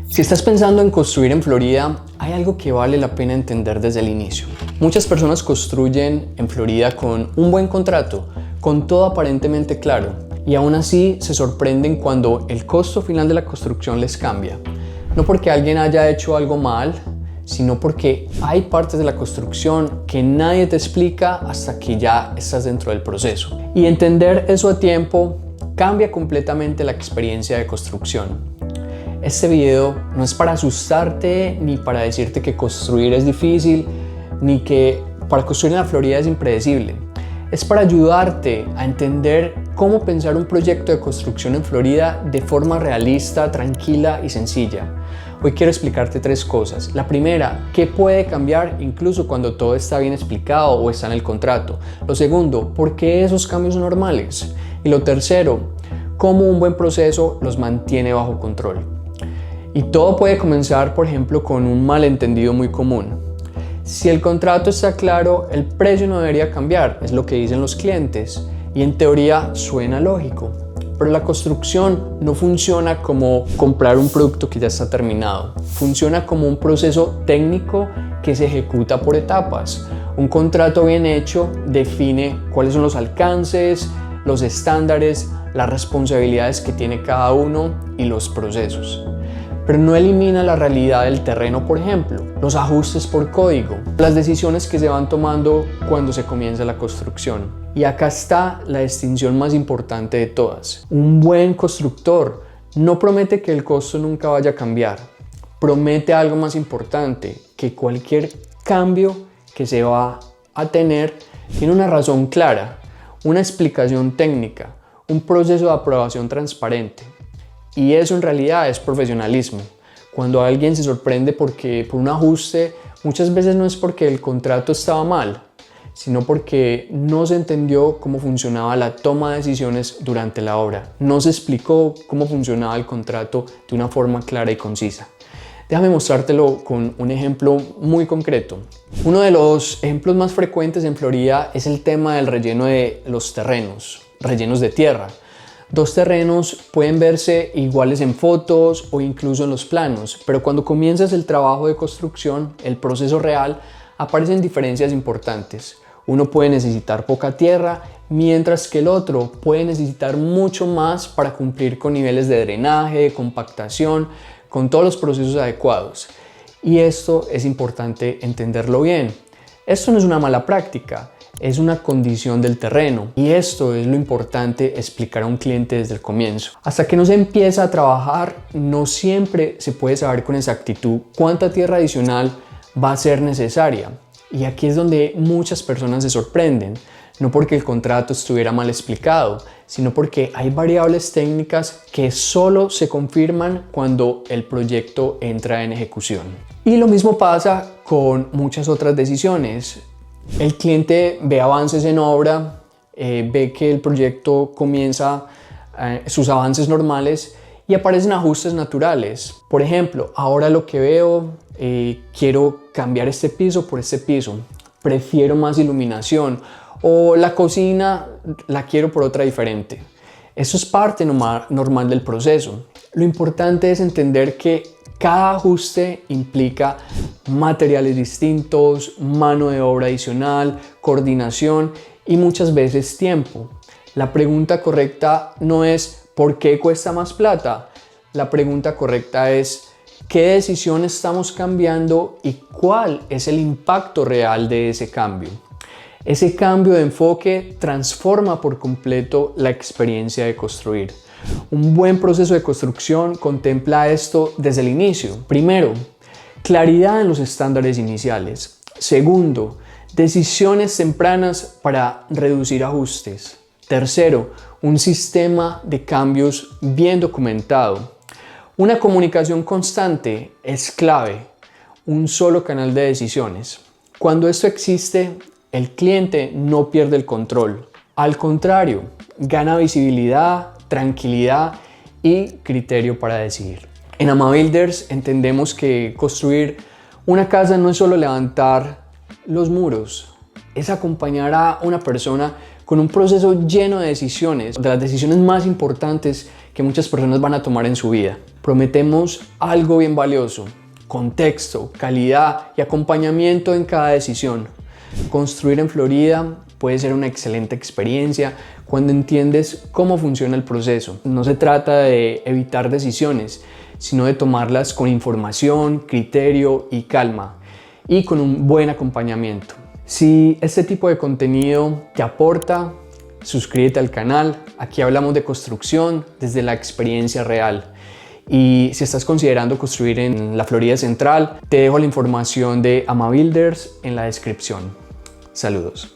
Si estás pensando en construir en Florida, hay algo que vale la pena entender desde el inicio. Muchas personas construyen en Florida con un buen contrato, con todo aparentemente claro, y aún así se sorprenden cuando el costo final de la construcción les cambia. No porque alguien haya hecho algo mal, sino porque hay partes de la construcción que nadie te explica hasta que ya estás dentro del proceso. Y entender eso a tiempo cambia completamente la experiencia de construcción. Este video no es para asustarte ni para decirte que construir es difícil, ni que para construir en la Florida es impredecible. Es para ayudarte a entender cómo pensar un proyecto de construcción en Florida de forma realista, tranquila y sencilla. Hoy quiero explicarte tres cosas. La primera, ¿qué puede cambiar incluso cuando todo está bien explicado o está en el contrato? Lo segundo, ¿por qué esos cambios son normales? Y lo tercero, ¿cómo un buen proceso los mantiene bajo control? Y todo puede comenzar, por ejemplo, con un malentendido muy común. Si el contrato está claro, el precio no debería cambiar, es lo que dicen los clientes, y en teoría suena lógico. Pero la construcción no funciona como comprar un producto que ya está terminado. Funciona como un proceso técnico que se ejecuta por etapas. Un contrato bien hecho define cuáles son los alcances, los estándares, las responsabilidades que tiene cada uno y los procesos. Pero no elimina la realidad del terreno, por ejemplo, los ajustes por código, las decisiones que se van tomando cuando se comienza la construcción. Y acá está la distinción más importante de todas. Un buen constructor no promete que el costo nunca vaya a cambiar. Promete algo más importante, que cualquier cambio que se va a tener tiene una razón clara, una explicación técnica, un proceso de aprobación transparente. Y eso en realidad es profesionalismo. Cuando alguien se sorprende por un ajuste, muchas veces no es porque el contrato estaba mal, sino porque no se entendió cómo funcionaba la toma de decisiones durante la obra. No se explicó cómo funcionaba el contrato de una forma clara y concisa. Déjame mostrártelo con un ejemplo muy concreto. Uno de los ejemplos más frecuentes en Florida es el tema del relleno de los terrenos, rellenos de tierra. Dos terrenos pueden verse iguales en fotos o incluso en los planos, pero cuando comienzas el trabajo de construcción, el proceso real, aparecen diferencias importantes. Uno puede necesitar poca tierra, mientras que el otro puede necesitar mucho más para cumplir con niveles de drenaje, de compactación, con todos los procesos adecuados. Y esto es importante entenderlo bien. Esto no es una mala práctica. Es una condición del terreno y esto es lo importante explicar a un cliente desde el comienzo. Hasta que no se empieza a trabajar, no siempre se puede saber con exactitud cuánta tierra adicional va a ser necesaria. Y aquí es donde muchas personas se sorprenden, no porque el contrato estuviera mal explicado, sino porque hay variables técnicas que solo se confirman cuando el proyecto entra en ejecución. Y lo mismo pasa con muchas otras decisiones. El cliente ve avances en obra, ve que el proyecto comienza sus avances normales y aparecen ajustes naturales. Por ejemplo, ahora lo que veo, quiero cambiar este piso por este piso, prefiero más iluminación o la cocina la quiero por otra diferente. Eso es parte normal del proceso. Lo importante es entender que cada ajuste implica materiales distintos, mano de obra adicional, coordinación y muchas veces tiempo. La pregunta correcta no es ¿por qué cuesta más plata? La pregunta correcta es ¿qué decisión estamos cambiando y cuál es el impacto real de ese cambio? Ese cambio de enfoque transforma por completo la experiencia de construir. Un buen proceso de construcción contempla esto desde el inicio. Primero, claridad en los estándares iniciales. Segundo, decisiones tempranas para reducir ajustes. Tercero, un sistema de cambios bien documentado. Una comunicación constante es clave. Un solo canal de decisiones. Cuando esto existe, el cliente no pierde el control. Al contrario, gana visibilidad, tranquilidad y criterio para decidir. En AmaBuilders entendemos que construir una casa no es solo levantar los muros, es acompañar a una persona con un proceso lleno de decisiones, de las decisiones más importantes que muchas personas van a tomar en su vida. Prometemos algo bien valioso: contexto, calidad y acompañamiento en cada decisión. Construir en Florida puede ser una excelente experiencia cuando entiendes cómo funciona el proceso. No se trata de evitar decisiones, sino de tomarlas con información, criterio y calma, y con un buen acompañamiento. Si este tipo de contenido te aporta, suscríbete al canal. Aquí hablamos de construcción desde la experiencia real. Y si estás considerando construir en la Florida Central, te dejo la información de AmaBuilders en la descripción. Saludos.